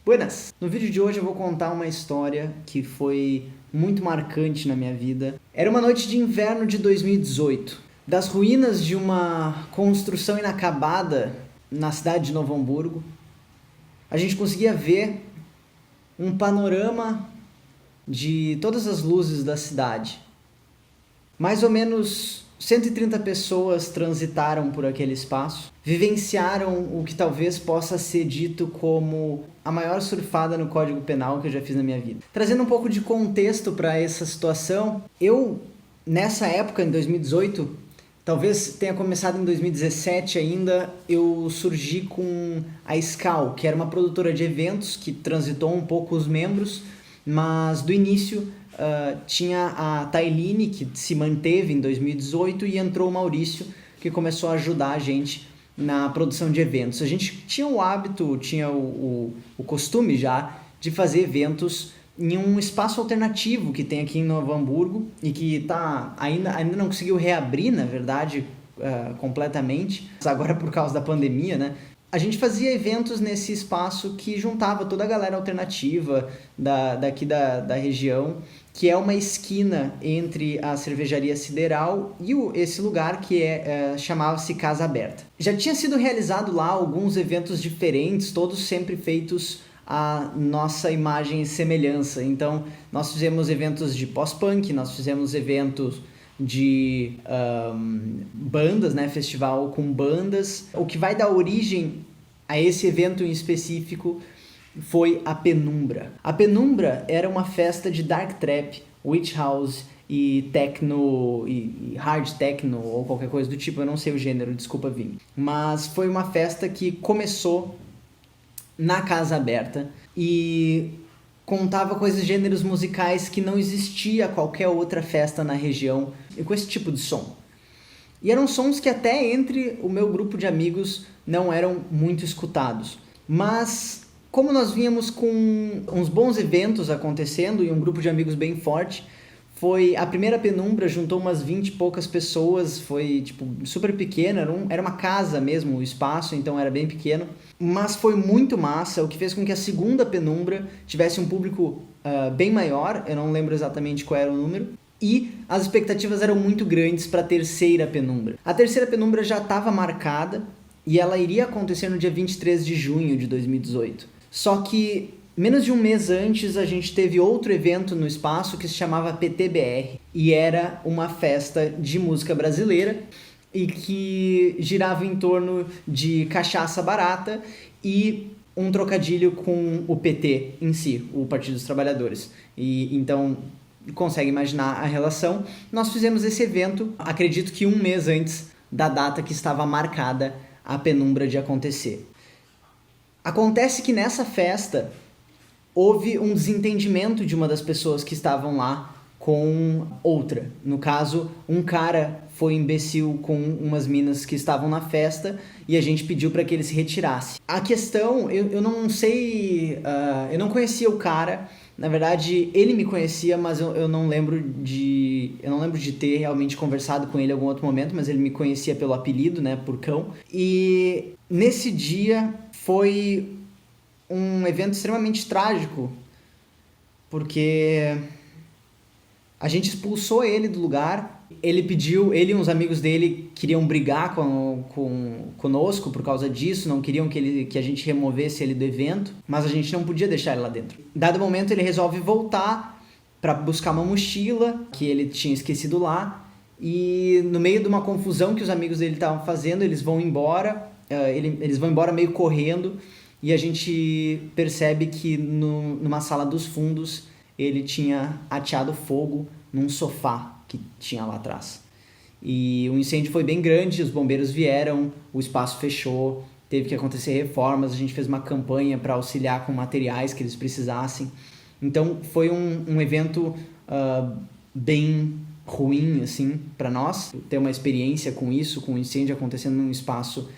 Buenas! No vídeo de hoje eu vou contar uma história que foi muito marcante na minha vida. Era uma noite de inverno de 2018. Das ruínas de uma construção inacabada na cidade de Novo Hamburgo, a gente conseguia ver um panorama de todas as luzes da cidade. Mais ou menos 130 pessoas transitaram por aquele espaço, vivenciaram o que talvez possa ser dito como a maior surfada no Código Penal que eu já fiz na minha vida. Trazendo um pouco de contexto para essa situação, nessa época, em 2018, talvez tenha começado em 2017 ainda, eu surgi com a Scal, que era uma produtora de eventos que transitou um pouco os membros, mas do início tinha a Tailine, que se manteve em 2018, e entrou o Maurício, que começou a ajudar a gente na produção de eventos. A gente tinha o hábito, tinha o costume já de fazer eventos em um espaço alternativo que tem aqui em Novo Hamburgo e que ainda não conseguiu reabrir, na verdade, completamente, agora por causa da pandemia, né? A gente fazia eventos nesse espaço que juntava toda a galera alternativa daqui da região, que é uma esquina entre a Cervejaria Sideral e esse lugar que chamava-se Casa Aberta. Já tinha sido realizado lá alguns eventos diferentes, todos sempre feitos à nossa imagem e semelhança. Então, nós fizemos eventos de pós-punk, nós fizemos eventos de bandas, né? Festival com bandas. O que vai dar origem a esse evento em específico foi a Penumbra. A Penumbra era uma festa de dark trap, witch house e techno e hard techno ou qualquer coisa do tipo, eu não sei o gênero, desculpa Vini. Mas foi uma festa que começou na Casa Aberta e contava com esses gêneros musicais que não existia qualquer outra festa na região com esse tipo de som. E eram sons que até entre o meu grupo de amigos não eram muito escutados. Mas como nós vínhamos com uns bons eventos acontecendo e um grupo de amigos bem forte, foi a primeira Penumbra, juntou umas 20 e poucas pessoas, foi tipo super pequena, era uma casa mesmo o espaço, então era bem pequeno, mas foi muito massa, o que fez com que a segunda Penumbra tivesse um público bem maior, eu não lembro exatamente qual era o número, e as expectativas eram muito grandes para a terceira Penumbra. A terceira Penumbra já estava marcada e ela iria acontecer no dia 23 de junho de 2018. Só que menos de um mês antes a gente teve outro evento no espaço que se chamava PTBR e era uma festa de música brasileira e que girava em torno de cachaça barata e um trocadilho com o PT em si, o Partido dos Trabalhadores. E então consegue imaginar a relação. Nós fizemos esse evento, acredito que um mês antes da data que estava marcada a Penumbra de acontecer. Acontece que nessa festa houve um desentendimento de uma das pessoas que estavam lá com outra. No caso, um cara foi imbecil com umas minas que estavam na festa e a gente pediu para que ele se retirasse. A questão, eu não sei, eu não conhecia o cara. Na verdade, ele me conhecia, mas eu não lembro de ter realmente conversado com ele em algum outro momento, mas ele me conhecia pelo apelido, né, por cão. E nesse dia foi um evento extremamente trágico, porque a gente expulsou ele do lugar. Ele e uns amigos dele queriam brigar conosco por causa disso, não queriam que a gente removesse ele do evento, mas a gente não podia deixar ele lá dentro. Dado momento, ele resolve voltar para buscar uma mochila que ele tinha esquecido lá, e no meio de uma confusão que os amigos dele estavam fazendo, eles vão embora, eles vão embora meio correndo, e a gente percebe que numa sala dos fundos ele tinha ateado fogo num sofá que tinha lá atrás. E o incêndio foi bem grande, os bombeiros vieram, o espaço fechou, teve que acontecer reformas, a gente fez uma campanha para auxiliar com materiais que eles precisassem. Então foi um evento bem ruim assim, para nós, ter uma experiência com isso, com o incêndio acontecendo num espaço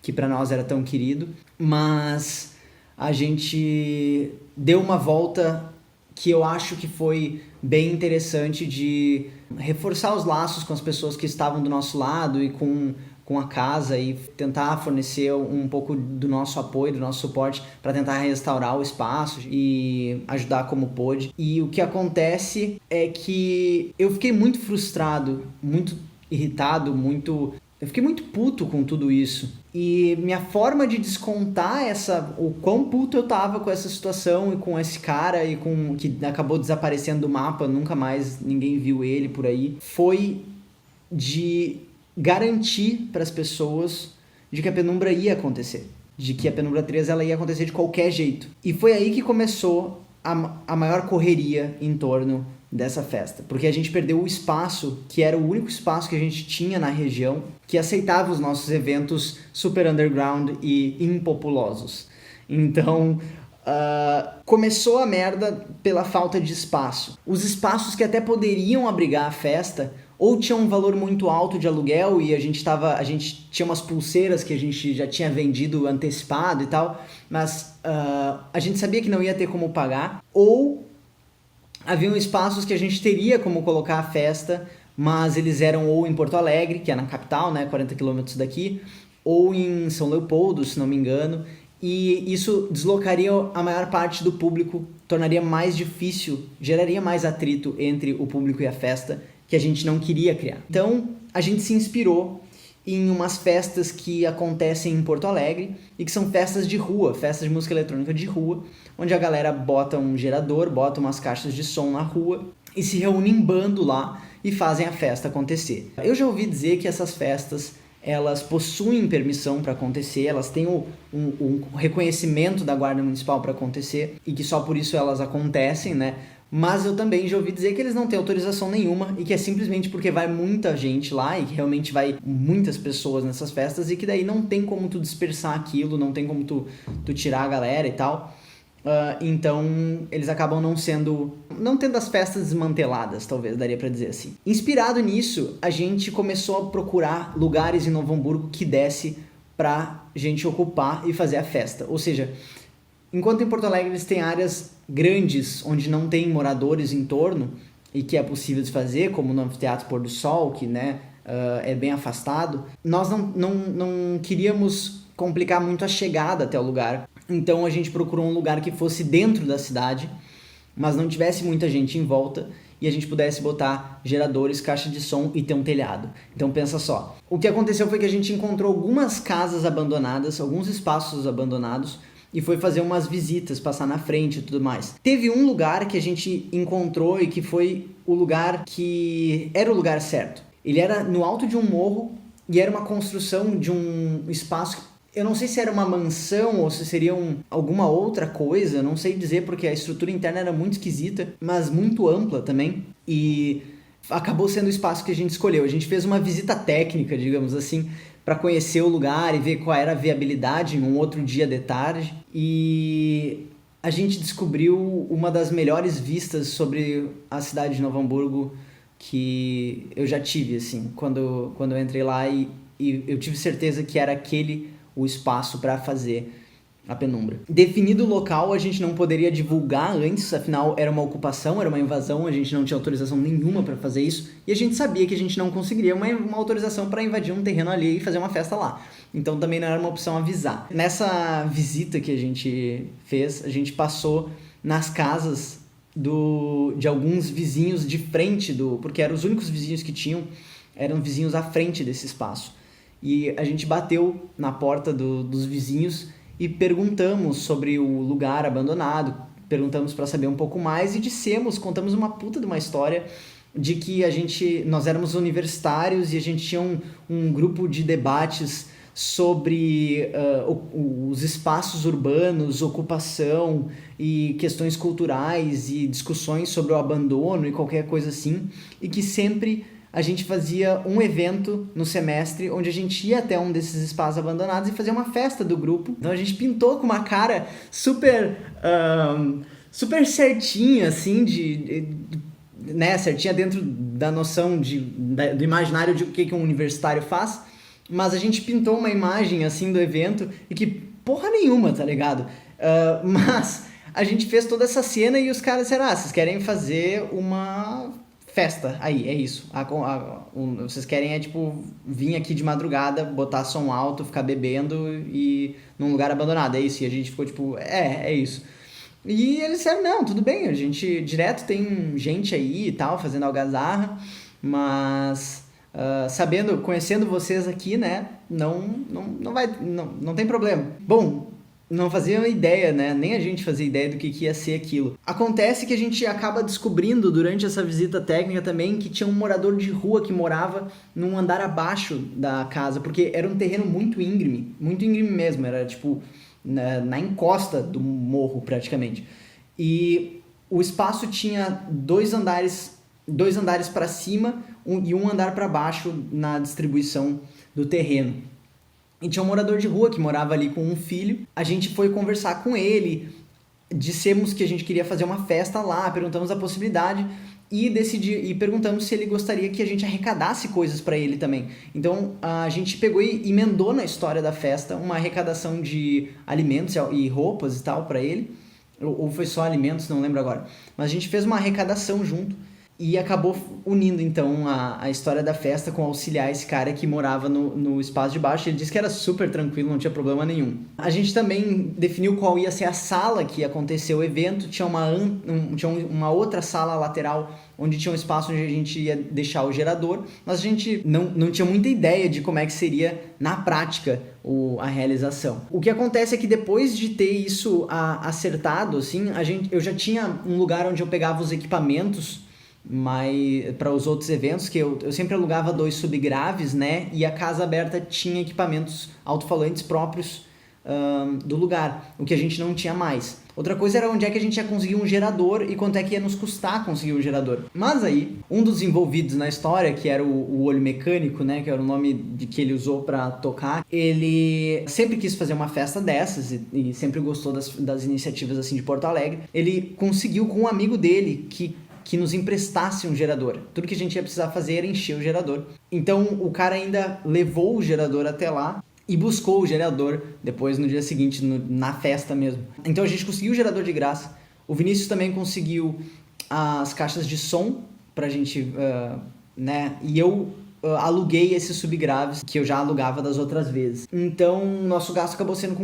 que para nós era tão querido, mas a gente deu uma volta que eu acho que foi bem interessante de reforçar os laços com as pessoas que estavam do nosso lado e com com a casa e tentar fornecer um pouco do nosso apoio, do nosso suporte para tentar restaurar o espaço e ajudar como pôde. E o que acontece é que eu fiquei muito frustrado, muito irritado, eu fiquei muito puto com tudo isso. E minha forma de descontar o quão puto eu tava com essa situação e com esse cara e com que acabou desaparecendo do mapa, nunca mais ninguém viu ele por aí, foi de garantir para as pessoas de que a penumbra ia acontecer, de que a Penumbra 3 ela ia acontecer de qualquer jeito. E foi aí que começou a maior correria em torno dessa festa, porque a gente perdeu o espaço, que era o único espaço que a gente tinha na região, que aceitava os nossos eventos super underground e impopulosos. Então, começou a merda pela falta de espaço. Os espaços que até poderiam abrigar a festa, ou tinham um valor muito alto de aluguel e a gente tinha umas pulseiras que a gente já tinha vendido antecipado e tal, mas a gente sabia que não ia ter como pagar, ou haviam espaços que a gente teria como colocar a festa, mas eles eram ou em Porto Alegre, que é na capital, né, 40 quilômetros daqui, ou em São Leopoldo, se não me engano, e isso deslocaria a maior parte do público, tornaria mais difícil, geraria mais atrito entre o público e a festa, que a gente não queria criar. Então, a gente se inspirou em umas festas que acontecem em Porto Alegre e que são festas de rua, festas de música eletrônica de rua, onde a galera bota um gerador, bota umas caixas de som na rua e se reúne em bando lá e fazem a festa acontecer. Eu já ouvi dizer que essas festas, elas possuem permissão para acontecer, elas têm um reconhecimento da Guarda Municipal para acontecer e que só por isso elas acontecem, né? Mas eu também já ouvi dizer que eles não têm autorização nenhuma e que é simplesmente porque vai muita gente lá e que realmente vai muitas pessoas nessas festas e que daí não tem como tu dispersar aquilo, não tem como tu tirar a galera e tal. Então eles acabam não tendo as festas desmanteladas, talvez, daria pra dizer assim. Inspirado nisso, a gente começou a procurar lugares em Novo Hamburgo que desse pra gente ocupar e fazer a festa. Ou seja, enquanto em Porto Alegre eles têm áreas grandes onde não tem moradores em torno e que é possível de fazer, como no Anfiteatro Pôr do Sol, que né, é bem afastado, nós não queríamos complicar muito a chegada até o lugar. Então a gente procurou um lugar que fosse dentro da cidade, mas não tivesse muita gente em volta e a gente pudesse botar geradores, caixa de som e ter um telhado. Então pensa só, o que aconteceu foi que a gente encontrou algumas casas abandonadas, alguns espaços abandonados e foi fazer umas visitas, passar na frente e tudo mais. Teve um lugar que a gente encontrou e que foi o lugar que era o lugar certo. Ele era no alto de um morro e era uma construção de um espaço. Eu não sei se era uma mansão ou se seria alguma outra coisa, não sei dizer porque a estrutura interna era muito esquisita, mas muito ampla também. E acabou sendo o espaço que a gente escolheu. A gente fez uma visita técnica, digamos assim, para conhecer o lugar e ver qual era a viabilidade em um outro dia de tarde. E a gente descobriu uma das melhores vistas sobre a cidade de Novo Hamburgo que eu já tive, assim, quando eu entrei lá e eu tive certeza que era o espaço para fazer a penumbra. Definido o local, a gente não poderia divulgar antes, afinal era uma ocupação, era uma invasão, a gente não tinha autorização nenhuma para fazer isso, e a gente sabia que a gente não conseguiria uma autorização para invadir um terreno ali e fazer uma festa lá. Então também não era uma opção avisar. Nessa visita que a gente fez, a gente passou nas casas de alguns vizinhos de frente porque eram os únicos vizinhos que tinham, eram vizinhos à frente desse espaço. E a gente bateu na porta dos vizinhos e perguntamos sobre o lugar abandonado, perguntamos para saber um pouco mais e contamos uma puta de uma história de que nós éramos universitários e a gente tinha um grupo de debates sobre os espaços urbanos, ocupação e questões culturais e discussões sobre o abandono e qualquer coisa assim, e que sempre a gente fazia um evento no semestre onde a gente ia até um desses espaços abandonados e fazia uma festa do grupo. Então a gente pintou com uma cara super certinha, assim, né, certinha dentro da noção do imaginário de o que um universitário faz, mas a gente pintou uma imagem, assim, do evento e que porra nenhuma, tá ligado? Mas a gente fez toda essa cena e os caras disseram, vocês querem fazer uma festa, aí, é isso. Vocês querem tipo, vir aqui de madrugada, botar som alto, ficar bebendo e num lugar abandonado, é isso. E a gente ficou tipo, é isso. E eles disseram, não, tudo bem, a gente direto tem gente aí e tal, fazendo algazarra, mas conhecendo vocês aqui, né, não tem problema. Bom, não fazia ideia, né? Nem a gente fazia ideia do que ia ser aquilo. Acontece que a gente acaba descobrindo durante essa visita técnica também que tinha um morador de rua que morava num andar abaixo da casa, porque era um terreno muito íngreme mesmo, era tipo na encosta do morro praticamente. E o espaço tinha dois andares para cima e um andar para baixo na distribuição do terreno. E tinha um morador de rua que morava ali com um filho. A gente foi conversar com ele, dissemos que a gente queria fazer uma festa lá, perguntamos a possibilidade e perguntamos se ele gostaria que a gente arrecadasse coisas para ele também. Então a gente pegou e emendou na história da festa uma arrecadação de alimentos e roupas e tal para ele, ou foi só alimentos, não lembro agora. Mas a gente fez uma arrecadação junto e acabou unindo, então, a história da festa com auxiliar esse cara que morava no espaço de baixo. Ele disse que era super tranquilo, não tinha problema nenhum. A gente também definiu qual ia ser a sala que ia acontecer o evento. Tinha uma outra sala lateral onde tinha um espaço onde a gente ia deixar o gerador, mas a gente não tinha muita ideia de como é que seria, na prática, a realização. O que acontece é que depois de ter isso acertado, assim, eu já tinha um lugar onde eu pegava os equipamentos, mas para os outros eventos, que eu sempre alugava 2 subgraves, né? E a Casa Aberta tinha equipamentos alto-falantes próprios do lugar, o que a gente não tinha mais. Outra coisa era onde é que a gente ia conseguir um gerador e quanto é que ia nos custar conseguir um gerador. Mas aí, um dos envolvidos na história, que era o Olho Mecânico, né, que era o nome que ele usou para tocar, ele sempre quis fazer uma festa dessas e sempre gostou das iniciativas assim de Porto Alegre. Ele conseguiu com um amigo dele que nos emprestasse um gerador. Tudo que a gente ia precisar fazer era encher o gerador. Então o cara ainda levou o gerador até lá e buscou o gerador depois no dia seguinte, na festa mesmo. Então a gente conseguiu o gerador de graça. O Vinícius também conseguiu as caixas de som pra gente, né? E eu aluguei esses subgraves que eu já alugava das outras vezes. Então nosso gasto acabou sendo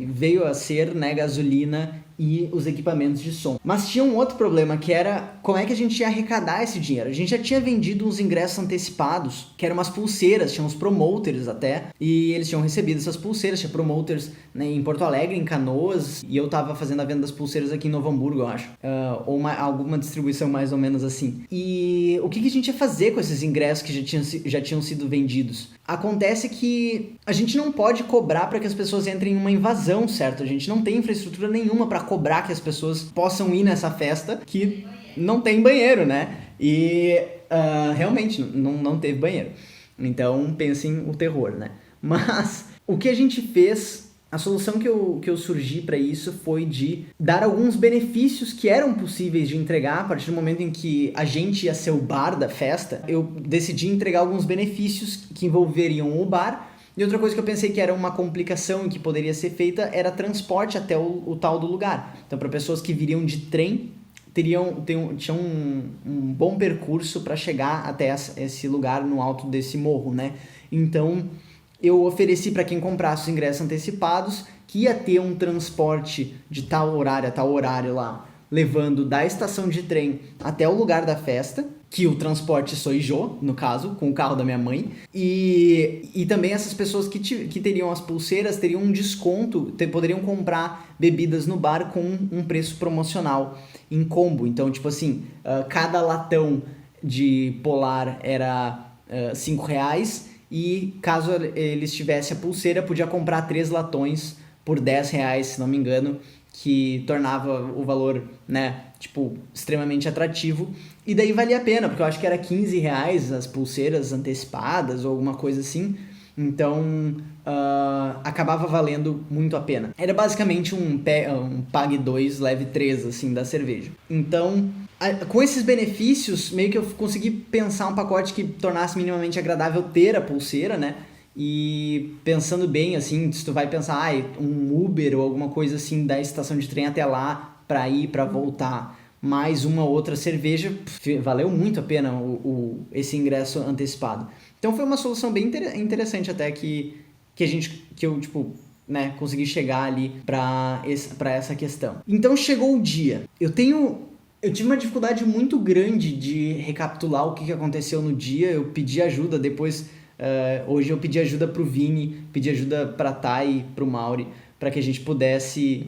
veio a ser, né, gasolina e os equipamentos de som. Mas tinha um outro problema, que era como é que a gente ia arrecadar esse dinheiro. A gente já tinha vendido uns ingressos antecipados, que eram umas pulseiras, tinha uns promoters até, e eles tinham recebido essas pulseiras. Tinha promoters, né, em Porto Alegre, em Canoas, e eu tava fazendo a venda das pulseiras aqui em Novo Hamburgo, eu acho. Ou alguma distribuição mais ou menos assim. E o que a gente ia fazer com esses ingressos que já tinham sido vendidos? Acontece que a gente não pode cobrar para que as pessoas entrem em uma invasão, certo? A gente não tem infraestrutura nenhuma para cobrar que as pessoas possam ir nessa festa que não tem banheiro, né? E realmente não teve banheiro. Então pensem o terror, né? Mas o que a gente fez, a solução que eu surgi para isso foi de dar alguns benefícios que eram possíveis de entregar a partir do momento em que a gente ia ser o bar da festa. Eu decidi entregar alguns benefícios que envolveriam o bar. E outra coisa que eu pensei que era uma complicação e que poderia ser feita era transporte até o tal do lugar. Então, para pessoas que viriam de trem, tinham um bom percurso para chegar até esse lugar no alto desse morro, né? Então, eu ofereci para quem comprasse os ingressos antecipados que ia ter um transporte de tal horário a tal horário lá, levando da estação de trem até o lugar da festa, que o transporte sou eu, no caso, com o carro da minha mãe, e também essas pessoas que teriam as pulseiras teriam um desconto, poderiam comprar bebidas no bar com um preço promocional em combo. Então, tipo assim, cada latão de Polar era R$5, e caso eles tivessem a pulseira, podia comprar 3 latões por R$10, se não me engano, que tornava o valor, né, tipo, extremamente atrativo. E daí valia a pena, porque eu acho que era R$15 as pulseiras antecipadas ou alguma coisa assim. Então, acabava valendo muito a pena. Era basicamente um pague 2, leve 3, assim, da cerveja. Então, com esses benefícios, meio que eu consegui pensar um pacote que tornasse minimamente agradável ter a pulseira, né? E pensando bem, assim, se tu vai pensar, um Uber ou alguma coisa assim da estação de trem até lá pra ir, pra voltar, mais uma outra cerveja, valeu muito a pena esse ingresso antecipado. Então foi uma solução bem interessante até que eu, tipo, né, consegui chegar ali para essa questão. Então chegou o dia. Eu tive uma dificuldade muito grande de recapitular o que aconteceu no dia. Eu pedi ajuda depois. Hoje eu pedi ajuda pro Vini, pedi ajuda pra Thay e pro Mauri, para que a gente pudesse,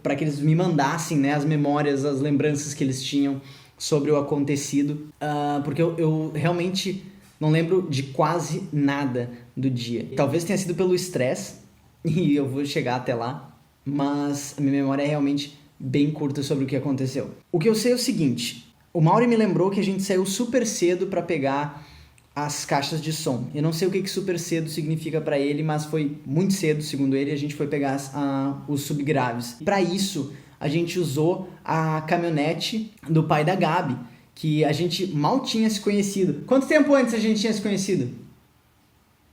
para que eles me mandassem, né, as memórias, as lembranças que eles tinham sobre o acontecido, porque eu realmente não lembro de quase nada do dia. Talvez tenha sido pelo estresse, e eu vou chegar até lá, mas a minha memória é realmente bem curta sobre o que aconteceu. O que eu sei é o seguinte: o Mauri me lembrou que a gente saiu super cedo para pegar as caixas de som. Eu não sei o que super cedo significa para ele, mas foi muito cedo, segundo ele, a gente foi pegar os subgraves. Para isso, a gente usou a caminhonete do pai da Gabi, que a gente mal tinha se conhecido. Quanto tempo antes a gente tinha se conhecido?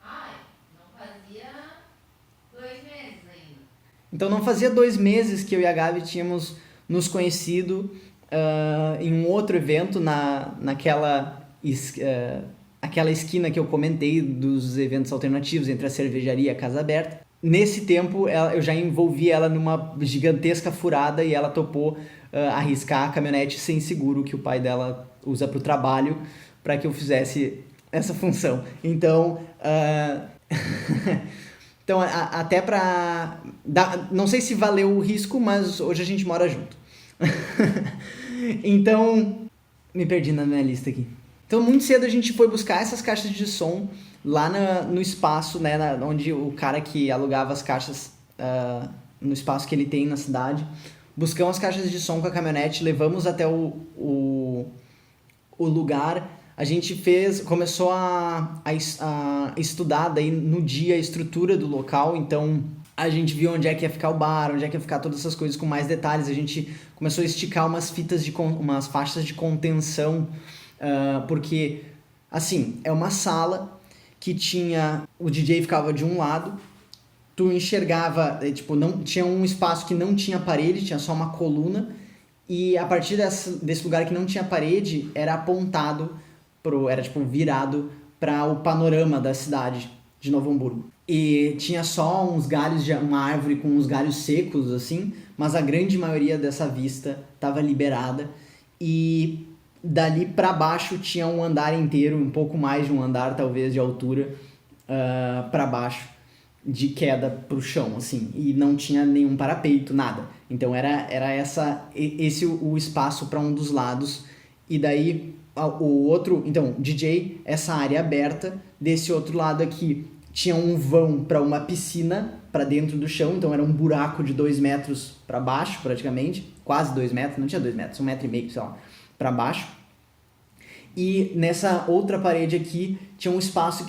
Não fazia 2 meses ainda. Então não fazia 2 meses que eu e a Gabi tínhamos nos conhecido em um outro evento, naquela aquela esquina que eu comentei dos eventos alternativos entre a cervejaria e a Casa Aberta. Nesse tempo, eu já envolvi ela numa gigantesca furada e ela topou arriscar a caminhonete sem seguro que o pai dela usa para o trabalho para que eu fizesse essa função. Então, então até para... Não sei se valeu o risco, mas hoje a gente mora junto. Então, me perdi na minha lista aqui. Então, muito cedo a gente foi buscar essas caixas de som lá no espaço, né, onde o cara que alugava as caixas, no espaço que ele tem na cidade. Buscamos as caixas de som com a caminhonete, levamos até o lugar. A gente começou a estudar daí no dia a estrutura do local. Então, a gente viu onde é que ia ficar o bar, onde é que ia ficar todas essas coisas com mais detalhes. A gente começou a esticar umas faixas de contenção, porque, assim, é uma sala que o DJ ficava de um lado, tu enxergava, tipo, não tinha um espaço que não tinha parede, tinha só uma coluna, e a partir desse lugar que não tinha parede, era apontado, era tipo virado para o panorama da cidade de Novo Hamburgo. E tinha só uns galhos, uma árvore com uns galhos secos, assim, mas a grande maioria dessa vista estava liberada, e dali para baixo tinha um andar inteiro, um pouco mais de um andar talvez de altura, para baixo, de queda pro chão, assim, e não tinha nenhum parapeito, nada. Então era esse o espaço para um dos lados, e daí o outro, então, DJ, essa área aberta. Desse outro lado aqui tinha um vão para uma piscina para dentro do chão, então era um buraco de 2 metros para baixo, praticamente, quase 2 metros, não tinha 2 metros, 1,5 metro, sei lá, para baixo. E nessa outra parede aqui tinha um espaço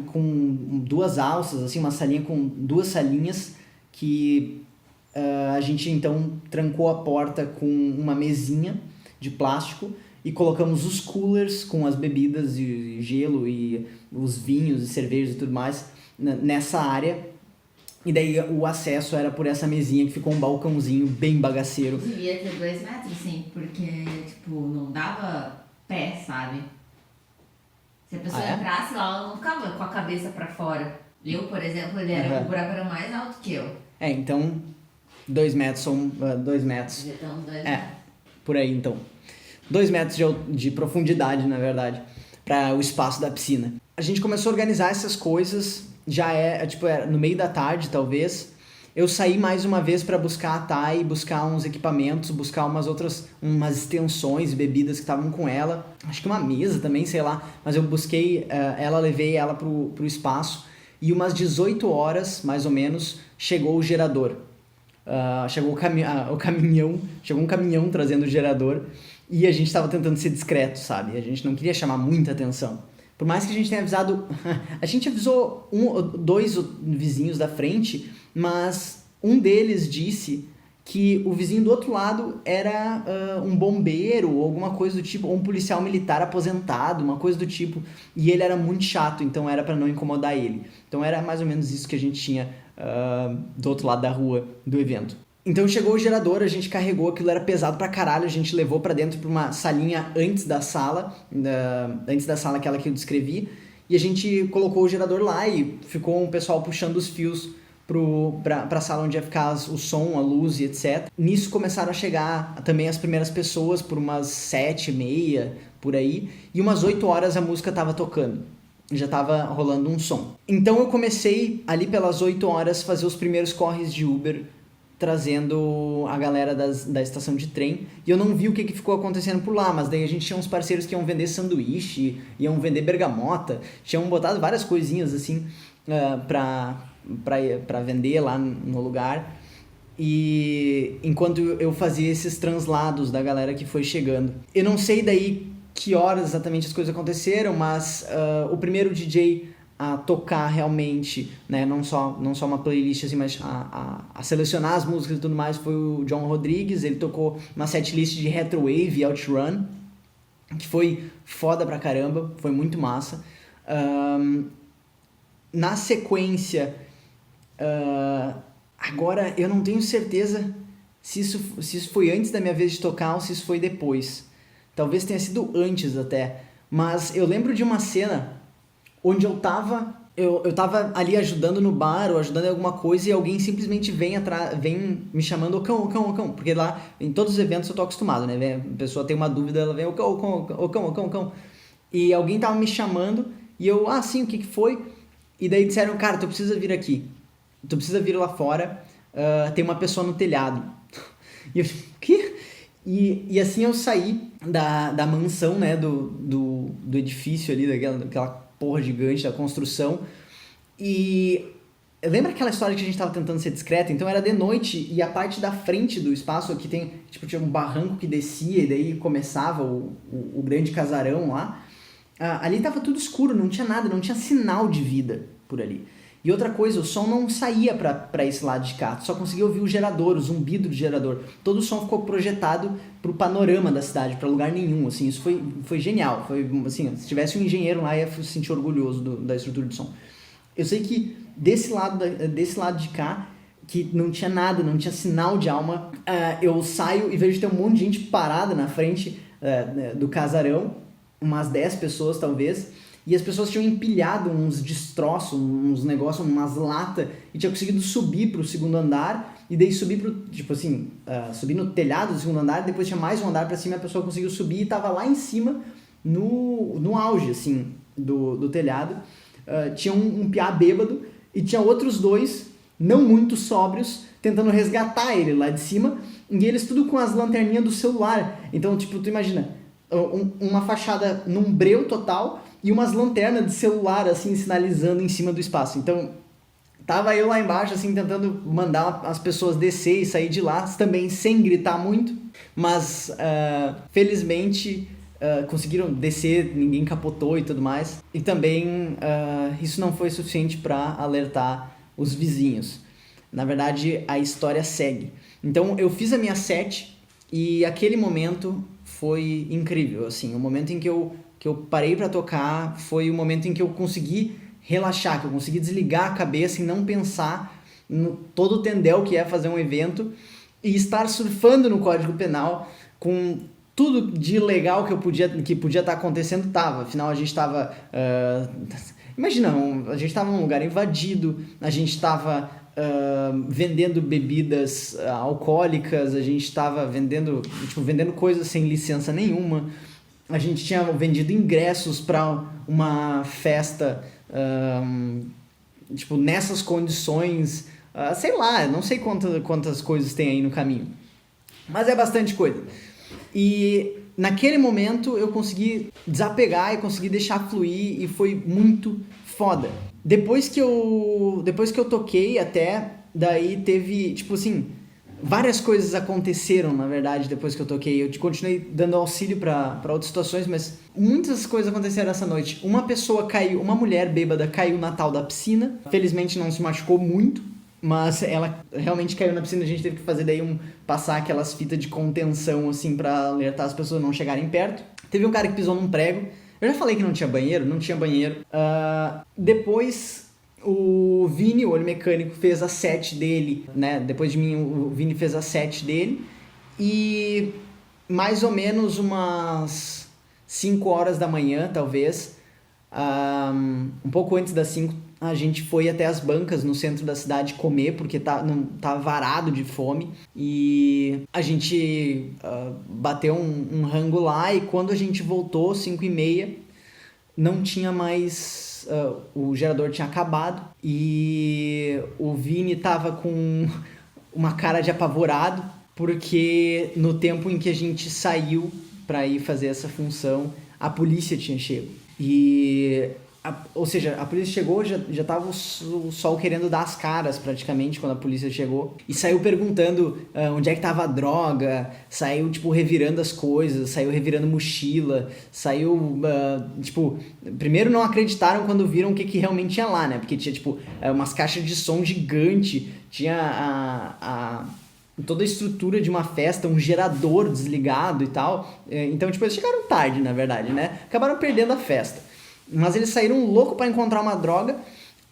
com 2 alças, assim, uma salinha com 2 salinhas, que a gente então trancou a porta com uma mesinha de plástico e colocamos os coolers com as bebidas e gelo e os vinhos e cervejas e tudo mais nessa área. E daí o acesso era por essa mesinha que ficou um balcãozinho bem bagaceiro. Devia ter 2 metros, sim, porque, tipo, não dava pé, sabe? Se a pessoa entrasse lá, ela não ficava com a cabeça pra fora. Eu, por exemplo, o buraco era mais alto que eu. Então 2 metros são 2 metros. Então, 2 metros. Por aí então. 2 metros de profundidade, na verdade, para o espaço da piscina. A gente começou a organizar essas coisas, era no meio da tarde, talvez. Eu saí mais uma vez para buscar a Thay, buscar uns equipamentos, buscar umas extensões e bebidas que estavam com ela. Acho que uma mesa também, sei lá. Mas eu busquei levei ela pro espaço. E umas 18 horas, mais ou menos, chegou o gerador. Chegou um caminhão trazendo o gerador. E a gente estava tentando ser discreto, sabe? A gente não queria chamar muita atenção. Por mais que a gente tenha avisado... A gente avisou 2 vizinhos da frente, mas um deles disse que o vizinho do outro lado era um bombeiro ou alguma coisa do tipo, ou um policial militar aposentado, uma coisa do tipo. E ele era muito chato, então era para não incomodar ele. Então era mais ou menos isso que a gente tinha do outro lado da rua do evento. Então chegou o gerador, a gente carregou, aquilo era pesado pra caralho, a gente levou pra dentro pra uma salinha antes da sala aquela que eu descrevi, e a gente colocou o gerador lá e ficou um pessoal puxando os fios pra sala onde ia ficar o som, a luz e etc. Nisso começaram a chegar também as primeiras pessoas por umas 7h30, por aí, e umas 8 horas a música tava tocando. Já tava rolando um som. Então eu comecei ali pelas 8 horas fazer os primeiros corres de Uber, trazendo a galera da estação de trem, e eu não vi o que ficou acontecendo por lá, mas daí a gente tinha uns parceiros que iam vender sanduíche, iam vender bergamota, tinham botado várias coisinhas assim pra vender lá no lugar, e enquanto eu fazia esses translados da galera que foi chegando. Eu não sei daí que horas exatamente as coisas aconteceram, mas o primeiro DJ a tocar realmente, né, não só uma playlist assim, mas a selecionar as músicas e tudo mais, foi o John Rodrigues. Ele tocou uma setlist de Retrowave e Outrun, que foi foda pra caramba, foi muito massa. Na sequência, agora eu não tenho certeza se isso foi antes da minha vez de tocar ou se isso foi depois. Talvez tenha sido antes até, mas eu lembro de uma cena onde eu tava ali ajudando no bar ou ajudando em alguma coisa, e alguém simplesmente vem me chamando, ô cão, porque lá em todos os eventos eu tô acostumado, né? A pessoa tem uma dúvida, ela vem, ô cão. E alguém tava me chamando e eu, sim, o que foi? E daí disseram, cara, tu precisa vir aqui, tu precisa vir lá fora, tem uma pessoa no telhado. E eu, o quê? E assim eu saí da mansão, né, do edifício ali, daquela porra gigante da construção, e lembra aquela história que a gente tava tentando ser discreto? Então era de noite, e a parte da frente do espaço aqui tinha um barranco que descia, e daí começava o grande casarão lá. Ali tava tudo escuro, não tinha nada, não tinha sinal de vida por ali. E outra coisa, o som não saía pra esse lado de cá, tu só conseguia ouvir o gerador, o zumbido do gerador. Todo o som ficou projetado pro panorama da cidade, pra lugar nenhum, assim, isso foi genial. Foi, assim, se tivesse um engenheiro lá, ia se sentir orgulhoso da estrutura de som. Eu sei que desse lado de cá, que não tinha nada, não tinha sinal de alma, eu saio e vejo que tem um monte de gente parada na frente do casarão, umas 10 pessoas talvez, e as pessoas tinham empilhado uns destroços, uns negócios, umas latas, e tinha conseguido subir pro segundo andar, e daí subir subir no telhado do segundo andar, depois tinha mais um andar pra cima, a pessoa conseguiu subir e tava lá em cima, no auge, assim, do telhado. Tinha um piá bêbado, e tinha outros dois, não muito sóbrios, tentando resgatar ele lá de cima, e eles tudo com as lanterninhas do celular. Então, tipo, tu imagina, uma fachada num breu total, e umas lanternas de celular, assim, sinalizando em cima do espaço. Então, tava eu lá embaixo, assim, tentando mandar as pessoas descer e sair de lá, também sem gritar muito, mas, felizmente, conseguiram descer, ninguém capotou e tudo mais. E também, isso não foi suficiente para alertar os vizinhos. Na verdade, a história segue. Então, eu fiz a minha set, e aquele momento foi incrível, assim, o momento em que eu parei pra tocar foi o momento em que eu consegui relaxar, que eu consegui desligar a cabeça e não pensar no todo o tendel que é fazer um evento e estar surfando no Código Penal com tudo de legal que podia estar acontecendo, tava. Afinal, a gente tava... imagina, a gente tava num lugar invadido, a gente tava vendendo bebidas alcoólicas, a gente tava vendendo coisas sem licença nenhuma. A gente tinha vendido ingressos para uma festa, nessas condições, sei lá, não sei quantas coisas tem aí no caminho, mas é bastante coisa. E naquele momento eu consegui desapegar e consegui deixar fluir, e foi muito foda. Depois que eu toquei até, daí teve, várias coisas aconteceram, na verdade, depois que eu toquei. Eu continuei dando auxílio pra outras situações, mas muitas coisas aconteceram essa noite. Uma mulher bêbada caiu na tal da piscina. Felizmente não se machucou muito, mas ela realmente caiu na piscina. A gente teve que fazer daí passar aquelas fitas de contenção, assim, pra alertar as pessoas a não chegarem perto. Teve um cara que pisou num prego. Eu já falei que não tinha banheiro. Depois... O Vini, o olho mecânico, fez a set dele, né? Depois de mim, o Vini fez a set dele. E mais ou menos umas 5 horas da manhã, talvez, um pouco antes das 5, a gente foi até as bancas no centro da cidade comer, porque tava varado de fome. E a gente bateu um rango lá, e quando a gente voltou, 5h30, não tinha mais... o gerador tinha acabado, e o Vini tava com uma cara de apavorado, porque no tempo em que a gente saiu para ir fazer essa função, a polícia tinha chego. Ou seja, a polícia chegou, já tava o sol querendo dar as caras praticamente quando a polícia chegou. E saiu perguntando onde é que tava a droga, saiu tipo revirando as coisas, saiu revirando mochila, saiu primeiro não acreditaram quando viram o que realmente tinha lá, né? Porque tinha tipo umas caixas de som gigante, tinha toda a estrutura de uma festa, um gerador desligado e tal. Então tipo, eles chegaram tarde, na verdade, né? Acabaram perdendo a festa. Mas eles saíram louco para encontrar uma droga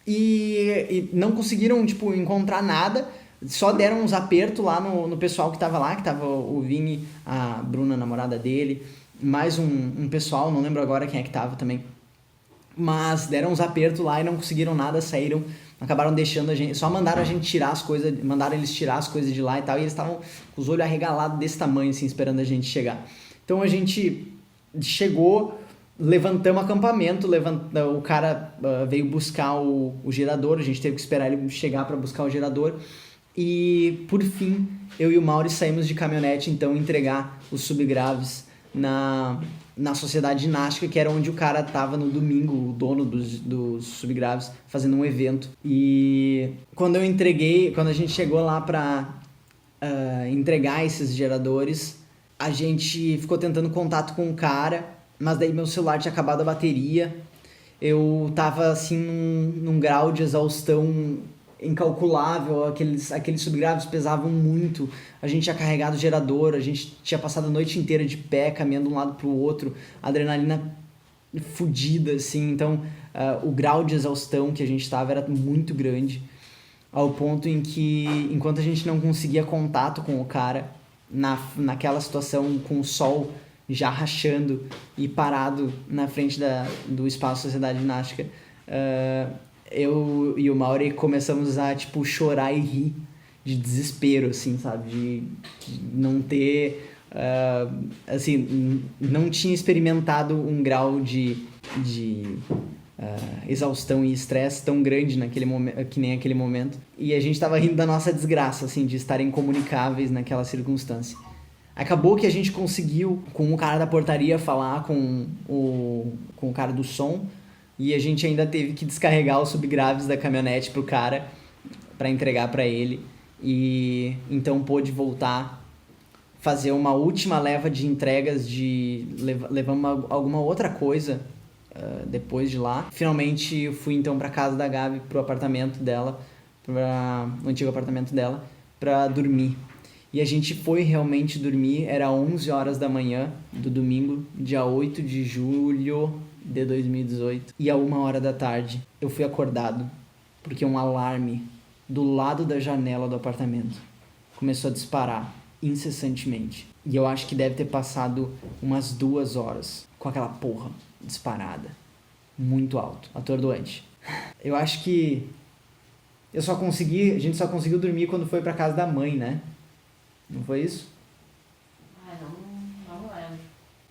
e não conseguiram, tipo, encontrar nada. Só deram uns apertos lá no pessoal que tava lá, que tava o Vini, a Bruna, a namorada dele, mais um pessoal, não lembro agora quem é que tava também. Mas deram uns apertos lá e não conseguiram nada, saíram, acabaram deixando a gente, só mandaram a gente tirar as coisas, mandaram eles tirar as coisas de lá e tal, e eles estavam com os olhos arregalados desse tamanho, assim, esperando a gente chegar. Então a gente chegou... Levantamos acampamento, o cara veio buscar o gerador, a gente teve que esperar ele chegar para buscar o gerador. E, por fim, eu e o Mauri saímos de caminhonete, então, entregar os subgraves na Sociedade Ginástica, que era onde o cara tava no domingo, o dono dos subgraves, fazendo um evento. E quando a gente chegou lá para entregar esses geradores, a gente ficou tentando contato com o cara, mas daí meu celular tinha acabado a bateria, eu tava assim num grau de exaustão incalculável, aqueles subgraves pesavam muito, a gente tinha carregado o gerador, a gente tinha passado a noite inteira de pé, caminhando de um lado pro outro, adrenalina fodida, assim, então o grau de exaustão que a gente tava era muito grande, ao ponto em que, enquanto a gente não conseguia contato com o cara, naquela situação com o sol já rachando e parado na frente do espaço Sociedade Ginástica, eu e o Mauri começamos a, tipo, chorar e rir de desespero, assim, sabe? De não ter... assim, não tinha experimentado um grau de exaustão e estresse tão grande naquele momento, que nem aquele momento. E a gente tava rindo da nossa desgraça, assim, de estar incomunicáveis naquela circunstância. Acabou que a gente conseguiu, com o cara da portaria, falar com o cara do som, e a gente ainda teve que descarregar os subgraves da caminhonete pro cara, para entregar para ele, e então pôde voltar, fazer uma última leva de entregas, levamos alguma outra coisa depois de lá. Finalmente eu fui então pra casa da Gabi, pro apartamento dela, no antigo apartamento dela, pra dormir. E a gente foi realmente dormir, era 11 horas da manhã do domingo, dia 8 de julho de 2018. E a 1h da tarde eu fui acordado, porque um alarme do lado da janela do apartamento começou a disparar incessantemente. E eu acho que deve ter passado umas 2 horas com aquela porra disparada, muito alto, atordoante. Eu acho que a gente só conseguiu dormir quando foi pra casa da mãe, né? Não foi isso? Não lembro.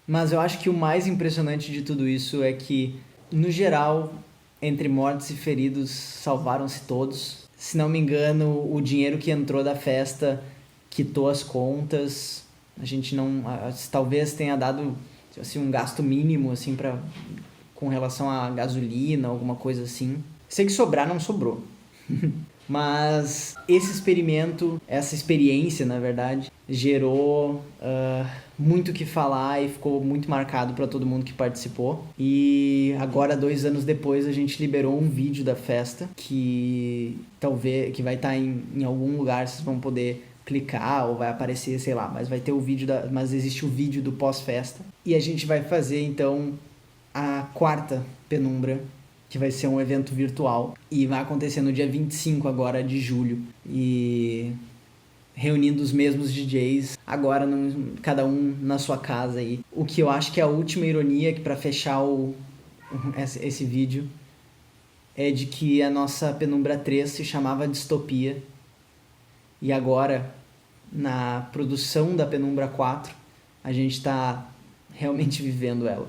Mas eu acho que o mais impressionante de tudo isso é que, no geral, entre mortes e feridos, salvaram-se todos. Se não me engano, o dinheiro que entrou da festa quitou as contas. A gente não... talvez tenha dado assim, um gasto mínimo assim, com relação a gasolina, alguma coisa assim. Sei que sobrar não sobrou. Mas esse experimento, essa experiência, na verdade, gerou muito o que falar e ficou muito marcado para todo mundo que participou. E agora, 2 anos depois, a gente liberou um vídeo da festa que vai estar em algum lugar, vocês vão poder clicar ou vai aparecer, sei lá, mas vai ter o vídeo mas existe o vídeo do pós-festa. E a gente vai fazer então a 4ª penumbra, que vai ser um evento virtual e vai acontecer no dia 25 agora de julho. E reunindo os mesmos DJs, agora cada um na sua casa aí. O que eu acho que é a última ironia, que para fechar esse vídeo, é de que a nossa Penumbra 3 se chamava Distopia e agora, na produção da Penumbra 4, a gente está realmente vivendo ela.